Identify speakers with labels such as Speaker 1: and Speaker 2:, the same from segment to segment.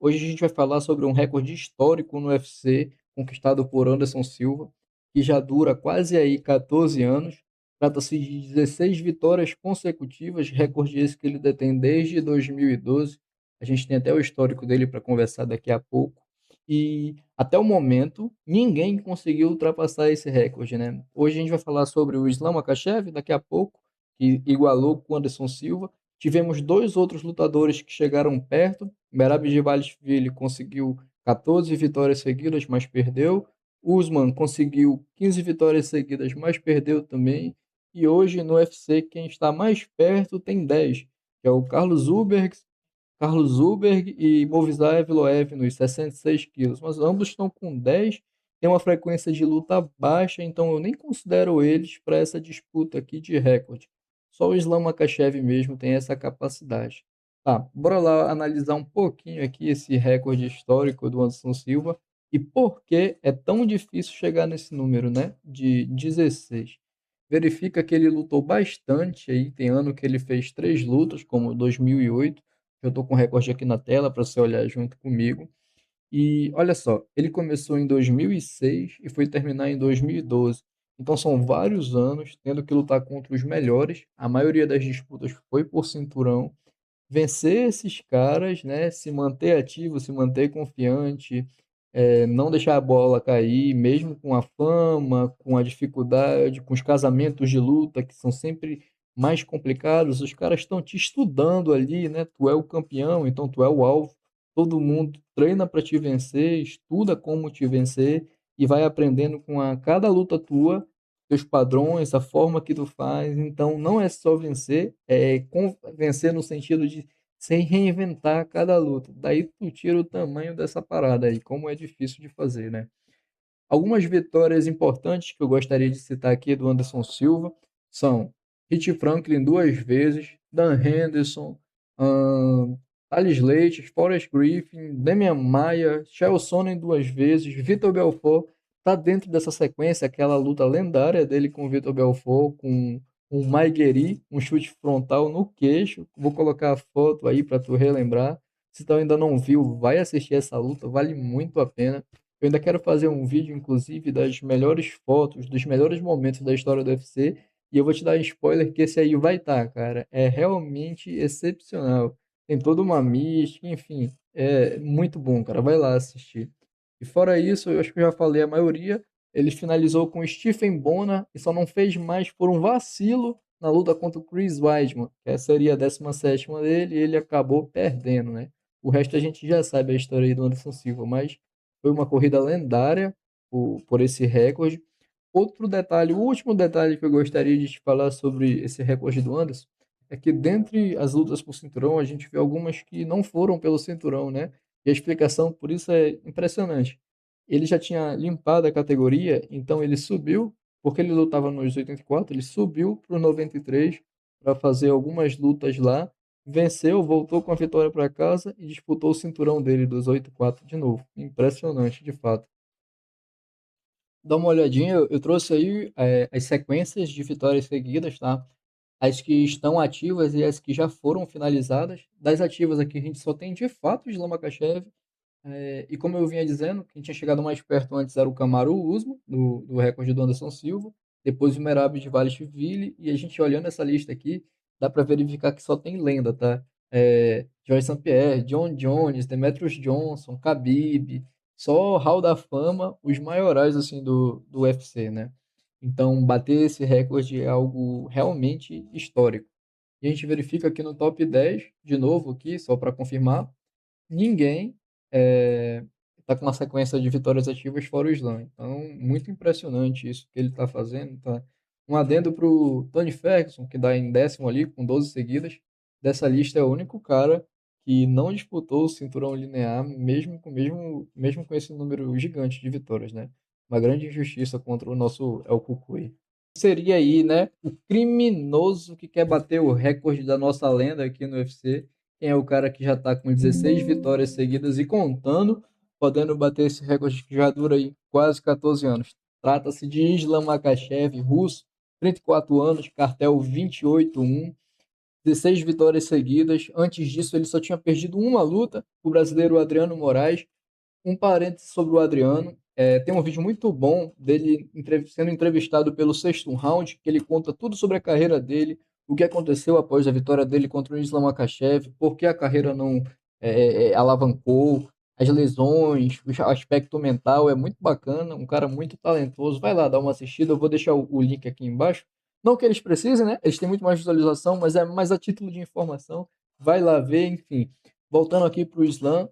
Speaker 1: Hoje a gente vai falar sobre um recorde histórico no UFC, conquistado por Anderson Silva, que já dura quase aí 14 anos. Trata-se de 16 vitórias consecutivas, recorde esse que ele detém desde 2012. A gente tem até o histórico dele para conversar daqui a pouco. E até o momento, ninguém conseguiu ultrapassar esse recorde, né? Hoje a gente vai falar sobre o Islam Makhachev, daqui a pouco, que igualou com o Anderson Silva. Tivemos dois outros lutadores que chegaram perto. Merab Dvalishvili conseguiu 14 vitórias seguidas, mas perdeu. Usman conseguiu 15 vitórias seguidas, mas perdeu também. E hoje no UFC quem está mais perto tem 10, que é o Carlos Zuberg e Movsar Evloev nos 66 quilos. Mas ambos estão com 10, tem uma frequência de luta baixa, então eu nem considero eles para essa disputa aqui de recorde. Só o Islam Makhachev mesmo tem essa capacidade. Tá, bora lá analisar um pouquinho aqui esse recorde histórico do Anderson Silva e por que é tão difícil chegar nesse número, né, de 16. Verifica que ele lutou bastante aí, tem ano que ele fez 3 lutas, como 2008, eu estou com o recorde aqui na tela para você olhar junto comigo. E olha só, ele começou em 2006 e foi terminar em 2012. Então são vários anos tendo que lutar contra os melhores. A maioria das disputas foi por cinturão. Vencer esses caras, né? Se manter ativo, se manter confiante, não deixar a bola cair, mesmo com a fama, com a dificuldade, com os casamentos de luta que são sempre mais complicados. Os caras estão te estudando ali, né? Tu é o campeão, então tu é o alvo. Todo mundo treina para te vencer, estuda como te vencer e vai aprendendo com cada luta tua, teus padrões, a forma que tu faz. Então não é só vencer, vencer no sentido de se reinventar a cada luta. Daí tu tira o tamanho dessa parada aí, como é difícil de fazer, né? Algumas vitórias importantes que eu gostaria de citar aqui do Anderson Silva são Hit Franklin 2 vezes, Dan Henderson, Thales Leite, Forrest Griffin, Demian Maia, Chael Sonnen 2 vezes, Vitor Belfort está dentro dessa sequência, aquela luta lendária dele com o Vitor Belfort, com um Maigueri, um chute frontal no queixo. Vou colocar a foto aí para tu relembrar. Se tu ainda não viu, vai assistir essa luta, vale muito a pena. Eu ainda quero fazer um vídeo, inclusive, das melhores fotos, dos melhores momentos da história do UFC. E eu vou te dar spoiler que esse aí vai estar, cara. É realmente excepcional. Tem toda uma mística, enfim. É muito bom, cara. Vai lá assistir. E fora isso, eu acho que eu já falei a maioria. Ele finalizou com Stephen Bonner e só não fez mais por um vacilo na luta contra o Chris Weidman, que seria a 17ª dele, e ele acabou perdendo, né? O resto a gente já sabe a história aí do Anderson Silva, mas foi uma corrida lendária por esse recorde. Outro detalhe, o último detalhe que eu gostaria de te falar sobre esse recorde do Anderson é que dentre as lutas por cinturão, a gente vê algumas que não foram pelo cinturão, né? E a explicação por isso é impressionante. Ele já tinha limpado a categoria, então ele subiu, porque ele lutava nos 84, ele subiu para o 93 para fazer algumas lutas lá, venceu, voltou com a vitória para casa e disputou o cinturão dele dos 84 de novo. Impressionante, de fato. Dá uma olhadinha, eu trouxe aí as sequências de vitórias seguidas, tá? As que estão ativas e as que já foram finalizadas. Das ativas aqui a gente só tem de fato o Islam Makhachev. E como eu vinha dizendo, quem tinha chegado mais perto antes era o Kamaru Usman, do recorde do Anderson Silva. Depois o Merab Dvalishvili. E a gente olhando essa lista aqui, dá para verificar que só tem lenda, tá? George St. Pierre, John Jones, Demetrius Johnson, Khabib, só Hall da Fama, os maiorais assim do UFC, né? Então, bater esse recorde é algo realmente histórico. E a gente verifica aqui no top 10, de novo aqui, só para confirmar, ninguém está com uma sequência de vitórias ativas fora o Slam. Então, muito impressionante isso que ele está fazendo. Tá? Um adendo para o Tony Ferguson, que dá em décimo ali, com 12 seguidas. Dessa lista é o único cara que não disputou o cinturão linear, mesmo com esse número gigante de vitórias, né? Uma grande injustiça contra o nosso El Cucuy. Seria aí, né, o criminoso que quer bater o recorde da nossa lenda aqui no UFC. Quem é o cara que já está com 16 vitórias seguidas e contando, podendo bater esse recorde que já dura aí quase 14 anos. Trata-se de Islam Makhachev, russo, 34 anos, cartel 281. 16 vitórias seguidas. Antes disso, ele só tinha perdido uma luta, o brasileiro Adriano Moraes. Um parênteses sobre o Adriano. Tem um vídeo muito bom dele sendo entrevistado pelo Sexto Round, que ele conta tudo sobre a carreira dele, o que aconteceu após a vitória dele contra o Islam Makhachev, por que a carreira não alavancou, as lesões, o aspecto mental. É muito bacana, um cara muito talentoso. Vai lá dar uma assistida, eu vou deixar o link aqui embaixo. Não que eles precisem, né? Eles têm muito mais visualização, mas é mais a título de informação. Vai lá ver, enfim. Voltando aqui para o Islam,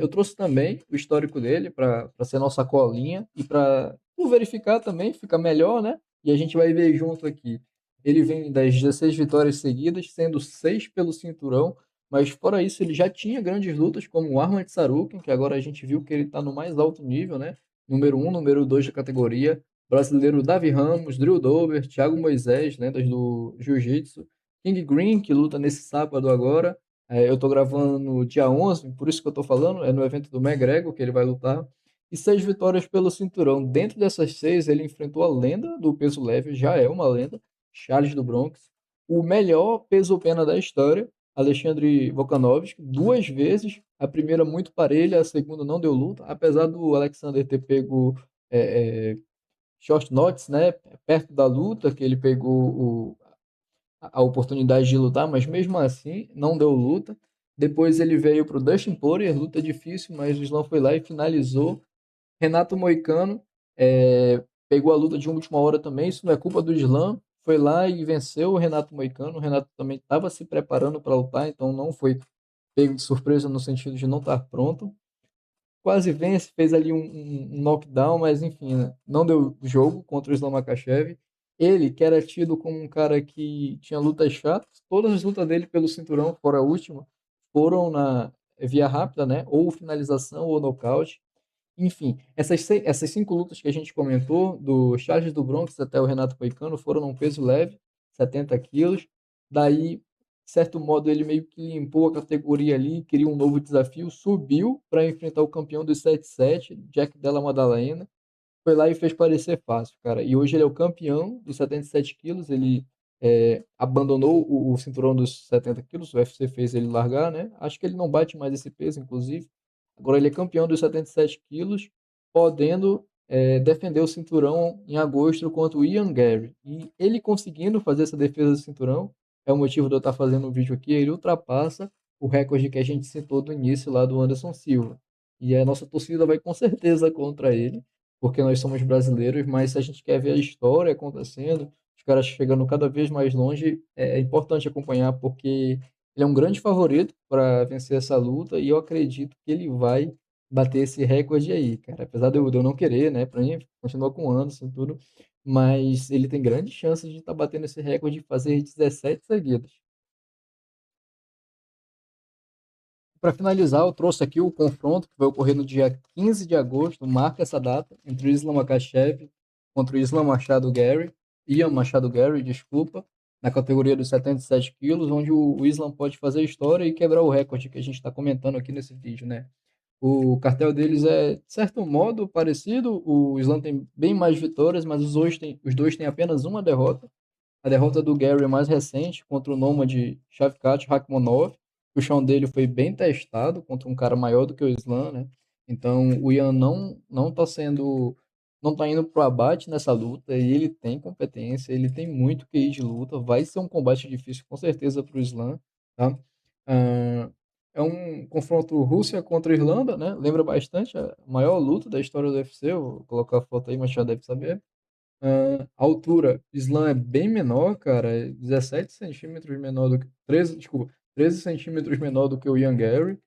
Speaker 1: eu trouxe também o histórico dele para ser nossa colinha e para verificar também, fica melhor, né? E a gente vai ver junto aqui. Ele vem das 16 vitórias seguidas, sendo 6 pelo cinturão, mas fora isso ele já tinha grandes lutas como o Arman Tsarukyan, que agora a gente viu que ele está no mais alto nível, né? Número um, número 2 da categoria. Brasileiro Davi Ramos, Drew Dober, Thiago Moisés, lendas do Jiu-Jitsu. King Green, que luta nesse sábado agora. Eu tô gravando no dia 11, por isso que eu tô falando, é no evento do McGregor que ele vai lutar. E 6 vitórias pelo cinturão. Dentro dessas 6, ele enfrentou a lenda do peso leve, já é uma lenda, Charles do Bronx. O melhor peso-pena da história, Alexandre Volkanovski, duas vezes. A primeira muito parelha, a segunda não deu luta, apesar do Alexander ter pego é, é, short notice, né, perto da luta, que ele pegou a oportunidade de lutar, mas mesmo assim não deu luta. Depois ele veio para o Dustin Poirier, luta difícil, mas o Islam foi lá e finalizou. Renato Moicano pegou a luta de última hora também, isso não é culpa do Islam, foi lá e venceu o Renato Moicano. O Renato também estava se preparando para lutar, então não foi pego de surpresa no sentido de não estar pronto. Quase vence, fez ali um knockdown, mas enfim, né? Não deu jogo contra o Islam Makhachev. Ele, que era tido como um cara que tinha lutas chatas, todas as lutas dele pelo cinturão, fora a última, foram na via rápida, né? Ou finalização ou nocaute. Enfim, essas 5 lutas que a gente comentou, do Charles do Bronx até o Renato Moicano, foram num peso leve, 70 quilos. Daí, de certo modo, ele meio que limpou a categoria ali, queria um novo desafio, subiu para enfrentar o campeão dos 77, Jack Della Maddalena. Foi lá e fez parecer fácil, cara. E hoje ele é o campeão dos 77 quilos. Ele abandonou o cinturão dos 70 quilos. O UFC fez ele largar, né? Acho que ele não bate mais esse peso, inclusive. Agora ele é campeão dos 77 quilos, podendo defender o cinturão em agosto contra o Ian Gary. E ele conseguindo fazer essa defesa do cinturão é o motivo de eu estar fazendo um vídeo aqui. Ele ultrapassa o recorde que a gente citou do início lá do Anderson Silva. E a nossa torcida vai com certeza contra ele porque nós somos brasileiros, mas se a gente quer ver a história acontecendo, os caras chegando cada vez mais longe, é importante acompanhar, porque ele é um grande favorito para vencer essa luta e eu acredito que ele vai bater esse recorde aí, cara. Apesar de eu não querer, né, para mim, continua com anos e tudo, mas ele tem grandes chances de estar batendo esse recorde de fazer 17 seguidas. Para finalizar, eu trouxe aqui o confronto que vai ocorrer no dia 15 de agosto, marca essa data, entre o Islam Makhachev contra o Islam Machado Gary, Ian Machado Gary, desculpa, na categoria dos 77 quilos, onde o Islam pode fazer história e quebrar o recorde que a gente está comentando aqui nesse vídeo, né? O cartel deles é, de certo modo, parecido, o Islam tem bem mais vitórias, mas os dois têm apenas uma derrota. A derrota do Gary é mais recente contra o nômade Shavkat Rakhmonov. O chão dele foi bem testado contra um cara maior do que o Islam, né? Então o Ian não tá indo pro abate nessa luta e ele tem competência, ele tem muito QI de luta, vai ser um combate difícil com certeza pro Islam, tá? Ah, é um confronto Rússia contra Irlanda, né? Lembra bastante a maior luta da história do UFC. Eu vou colocar a foto aí, mas já deve saber. A altura, Slam é bem menor, cara, é 17 centímetros menor do que, 13, desculpa, 13 centímetros menor do que o Ian Gary.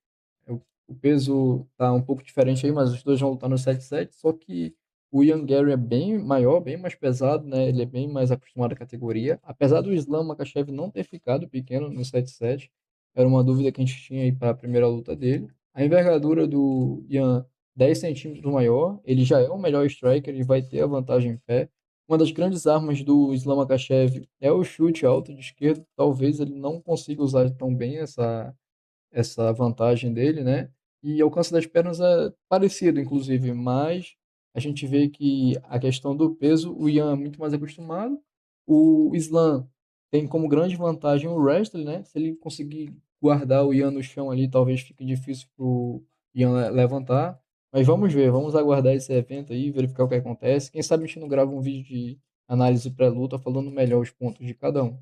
Speaker 1: O peso tá um pouco diferente aí, mas os dois vão lutar no 7-7, só que o Ian Gary é bem maior, bem mais pesado, né? Ele é bem mais acostumado à categoria. Apesar do Islam Makhachev não ter ficado pequeno no 7-7, era uma dúvida que a gente tinha aí para a primeira luta dele. A envergadura do Ian 10 centímetros maior, ele já é o melhor striker, ele vai ter a vantagem em pé. Uma das grandes armas do Islam Makhachev é o chute alto de esquerda. Talvez ele não consiga usar tão bem essa vantagem dele, né? E o alcance das pernas é parecido, inclusive, mas a gente vê que a questão do peso, o Ian é muito mais acostumado. O Islam tem como grande vantagem o wrestling, né? Se ele conseguir guardar o Ian no chão ali, talvez fique difícil pro Ian levantar. Mas vamos ver, vamos aguardar esse evento aí, verificar o que acontece. Quem sabe a gente não grava um vídeo de análise pré-luta falando melhor os pontos de cada um.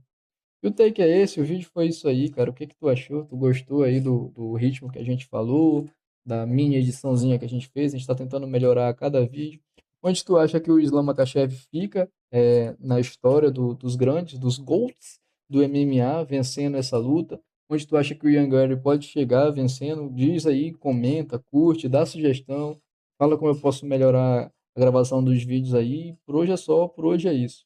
Speaker 1: E o take é esse, o vídeo foi isso aí, cara. O que que tu achou? Tu gostou aí do ritmo que a gente falou, da mini ediçãozinha que a gente fez? A gente tá tentando melhorar a cada vídeo. Onde tu acha que o Islam Makhachev fica na história dos grandes, dos GOATs do MMA, vencendo essa luta? Onde tu acha que o Ian Gary pode chegar vencendo? Diz aí, comenta, curte, dá sugestão, fala como eu posso melhorar a gravação dos vídeos aí. Por hoje é só, por hoje é isso.